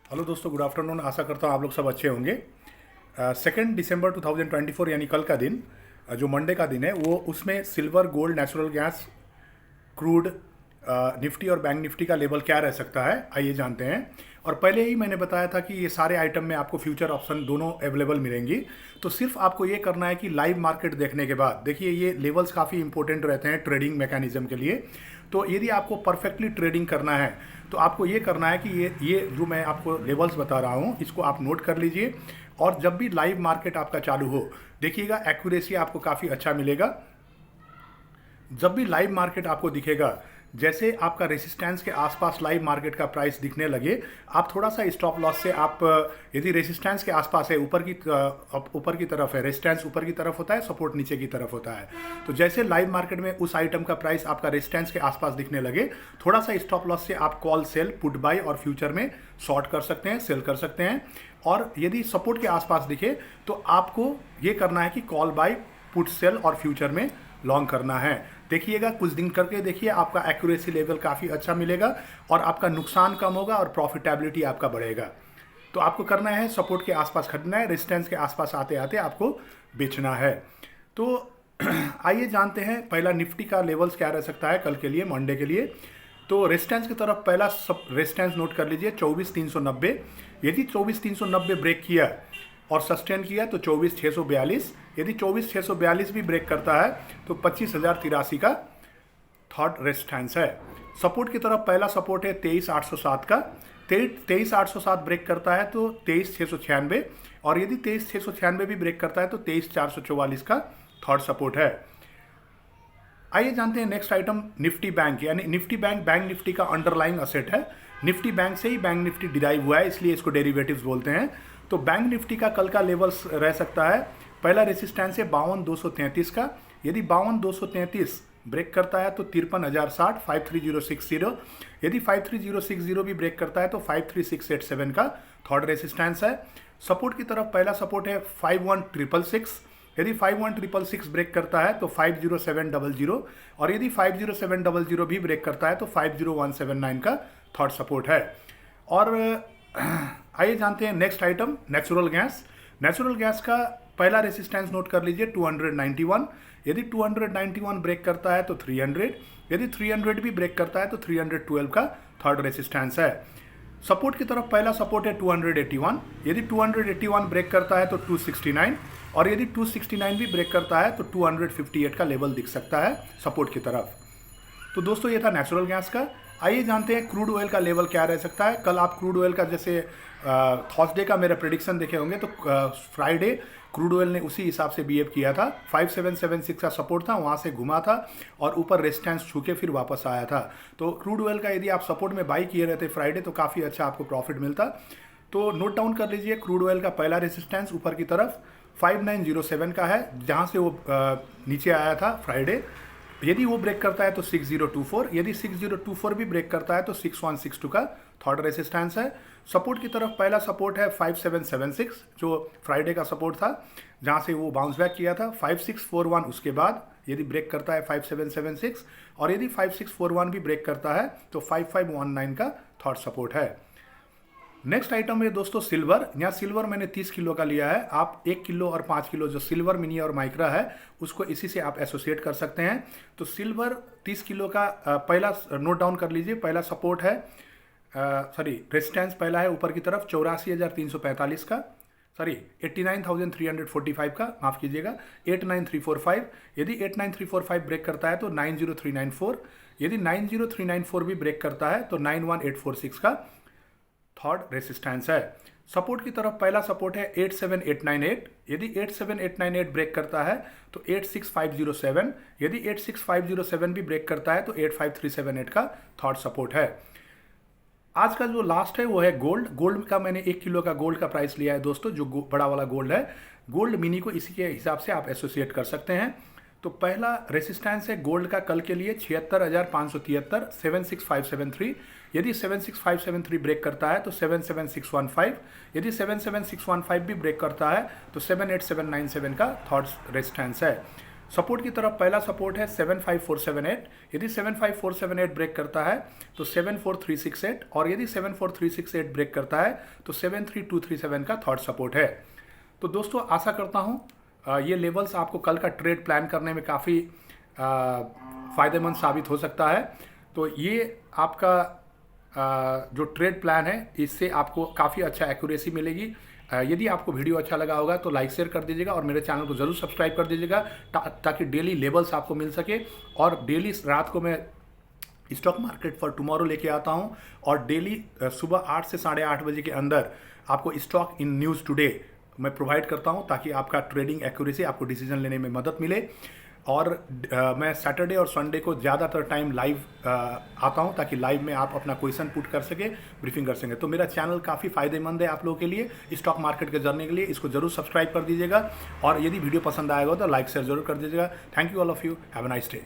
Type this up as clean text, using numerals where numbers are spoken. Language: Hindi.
हेलो दोस्तों, गुड आफ्टरनून। आशा करता हूँ आप लोग सब अच्छे होंगे। 2 दिसंबर 2024 यानी कल का दिन, जो मंडे का दिन है, वो उसमें silver, gold, natural gas, crude, Nifty और बैंक निफ्टी का लेवल क्या रह सकता है, आइए जानते हैं। और पहले ही मैंने बताया था कि ये सारे आइटम में आपको फ्यूचर ऑप्शन दोनों अवेलेबल मिलेंगी। तो सिर्फ आपको ये करना है कि लाइव मार्केट देखने के बाद, देखिए ये लेवल्स काफ़ी इंपॉर्टेंट रहते हैं ट्रेडिंग मैकेनिज्म के लिए। तो यदि आपको परफेक्टली ट्रेडिंग करना है तो आपको ये करना है कि ये जो मैं आपको लेवल्स बता रहा हूँ इसको आप नोट कर लीजिए। और जब भी लाइव मार्केट आपका चालू हो, देखिएगा एक्यूरेसी आपको काफ़ी अच्छा मिलेगा। जब भी लाइव मार्केट आपको दिखेगा, जैसे आपका रेसिस्टेंस के आसपास लाइव मार्केट का प्राइस दिखने लगे, आप थोड़ा सा स्टॉप लॉस से आप, यदि रेसिस्टेंस के आसपास है, ऊपर की तरफ है, रेसिस्टेंस ऊपर की तरफ होता है, सपोर्ट नीचे की तरफ होता है। तो जैसे लाइव मार्केट में उस आइटम का प्राइस आपका रेसिस्टेंस के आसपास दिखने लगे, थोड़ा सा स्टॉप लॉस से आप कॉल, सेल, पुट बाय और फ्यूचर में शॉर्ट कर सकते हैं, सेल कर सकते हैं। और यदि सपोर्ट के आसपास दिखे तो आपको ये करना है कि कॉल बाय, पुट, सेल और फ्यूचर में लॉन्ग करना है। देखिएगा, कुछ दिन करके देखिए, आपका एक्यूरेसी लेवल काफ़ी अच्छा मिलेगा और आपका नुकसान कम होगा और प्रॉफिटेबिलिटी आपका बढ़ेगा। तो आपको करना है, सपोर्ट के आसपास खरीदना है, रेजिस्टेंस के आसपास आते आते आपको बेचना है। तो आइए जानते हैं पहला निफ्टी का लेवल्स क्या रह सकता है कल के लिए, मंडे के लिए। तो रेजिस्टेंस की तरफ पहला सब रेजिस्टेंस नोट कर लीजिए, 24,390। यदि 24,390 ब्रेक किया और सस्टेन किया तो 24,642। यदि 24,642 भी ब्रेक करता है तो 25,083 का थर्ड रेजिस्टेंस है। सपोर्ट की तरफ पहला सपोर्ट है 23,807 का। 23,807 ब्रेक करता है तो 23,696, और यदि 23,696 भी ब्रेक करता है तो 23,444 का थर्ड सपोर्ट है। आइए जानते हैं नेक्स्ट आइटम, निफ्टी बैंक। यानी निफ्टी बैंक बैंक निफ्टी का अंडरलाइंग असेट है। निफ्टी बैंक से ही बैंक निफ्टी डिराइव हुआ है, इसलिए इसको डेरिवेटिव्स बोलते हैं। तो बैंक निफ्टी का कल का लेवल्स रह सकता है, पहला रेसिस्टेंस है 52,233 का। यदि 52,233 ब्रेक करता है तो 53,060, 53,060। यदि 53,060 भी ब्रेक करता है तो 53,687 का थर्ड रेसिस्टेंस है। सपोर्ट की तरफ पहला सपोर्ट है 51,666। यदि 51,666 ब्रेक करता है तो 50,700, और यदि 50,700 भी ब्रेक करता है तो 50,179 का थर्ड सपोर्ट है। और आइए जानते हैं next item, natural gas. Natural gas का पहला रेसिस्टेंस नोट कर लीजिए 291। यदि 291 ब्रेक करता है तो 300। यदि 300 भी ब्रेक करता है तो 312 का थर्ड रेसिस्टेंस है। सपोर्ट की तरफ पहला सपोर्ट है 281। यदि 281 ब्रेक करता है तो 269, और यदि 269 भी ब्रेक करता है तो 258 का लेवल दिख सकता है सपोर्ट की तरफ। तो दोस्तों ये था नेचुरल गैस का। आइए जानते हैं क्रूड ऑयल का लेवल क्या रह सकता है। कल आप क्रूड ऑयल का, जैसे थर्सडे का मेरा प्रेडिक्शन देखे होंगे, तो फ्राइडे क्रूड ऑयल ने उसी हिसाब से बिहेव किया था। 5776 का सपोर्ट था, वहाँ से घुमा था और ऊपर रेजिस्टेंस छू के फिर वापस आया था। तो क्रूड ऑयल का यदि आप सपोर्ट में बाई किए रहते फ्राइडे तो काफ़ी अच्छा आपको प्रॉफिट मिलता। तो नोट डाउन कर लीजिए, क्रूड ऑयल का पहला रेजिस्टेंस ऊपर की तरफ 5907 का है, जहाँ से वो नीचे आया था फ्राइडे। यदि वो ब्रेक करता है तो 6024। यदि 6024 भी ब्रेक करता है तो 6162 का थर्ड रेसिस्टेंस है। सपोर्ट की तरफ पहला सपोर्ट है 5776, जो फ्राइडे का सपोर्ट था, जहां से वो बाउंस बैक किया था। 5641 उसके बाद यदि ब्रेक करता है 5776, और यदि 5641 भी ब्रेक करता है तो 5519 का थर्ड सपोर्ट है। नेक्स्ट आइटम है दोस्तों सिल्वर। यहाँ सिल्वर मैंने 30 किलो का लिया है। आप 1 किलो और 5 किलो जो सिल्वर मिनी और माइक्रा है उसको इसी से आप एसोसिएट कर सकते हैं। तो सिल्वर 30 किलो का पहला नोट डाउन कर लीजिए, पहला सपोर्ट है, रेजिस्टेंस पहला है ऊपर की तरफ 84,345 का, 89,345 का, माफ कीजिएगा 89,345। यदि 89,345 ब्रेक करता है तो 90,394। यदि 90,394 भी ब्रेक करता है तो 91,846 का थर्ड रेसिस्टेंस है। सपोर्ट की तरफ पहला सपोर्ट है 87,898। यदि 87,898 ब्रेक करता है तो 86,507। यदि 86,507 भी ब्रेक करता है तो 85,378 का थर्ड सपोर्ट है। आज का जो लास्ट है वो है गोल्ड। गोल्ड का मैंने 1 किलो का गोल्ड का प्राइस लिया है दोस्तों, जो बड़ा वाला गोल्ड है। गोल्ड मिनी को इसी के हिसाब से आप एसोसिएट कर सकते हैं। तो पहला रेसिस्टेंस है गोल्ड का कल के लिए 76,573, 76,573। यदि 76,573 ब्रेक करता है तो 77,615। यदि 77,615 भी ब्रेक करता है तो 78,797 का थर्ड रेजिस्टेंस है। सपोर्ट की तरफ पहला सपोर्ट है 75478। यदि 75478 ब्रेक करता है तो 74368, और यदि 74368 ब्रेक करता है तो 73237 का थर्ड सपोर्ट है। तो दोस्तों आशा करता हूँ ये लेवल्स आपको कल का ट्रेड प्लान करने में काफ़ी फ़ायदेमंद साबित हो सकता है। तो ये आपका जो ट्रेड प्लान है इससे आपको काफ़ी अच्छा एक्यूरेसी मिलेगी। यदि आपको वीडियो अच्छा लगा होगा तो लाइक शेयर कर दीजिएगा और मेरे चैनल को ज़रूर सब्सक्राइब कर दीजिएगा ताकि डेली लेवल्स आपको मिल सके। और डेली रात को मैं स्टॉक मार्केट फॉर टुमारो लेके आता हूँ, और डेली सुबह 8 से 8:30 बजे के अंदर आपको स्टॉक इन न्यूज़ टुडे मैं प्रोवाइड करता हूँ ताकि आपका ट्रेडिंग एक्यूरेसी, आपको डिसीजन लेने में मदद मिले। और मैं सैटरडे और संडे को ज़्यादातर टाइम लाइव आता हूं ताकि लाइव में आप अपना क्वेश्चन पुट कर सके, ब्रीफिंग कर सकें। तो मेरा चैनल काफ़ी फ़ायदेमंद है आप लोगों के लिए स्टॉक मार्केट के जर्नी के लिए। इसको जरूर सब्सक्राइब कर दीजिएगा और यदि वीडियो पसंद आएगा तो लाइक शेयर जरूर कर दीजिएगा। Thank you all of you, have a nice day.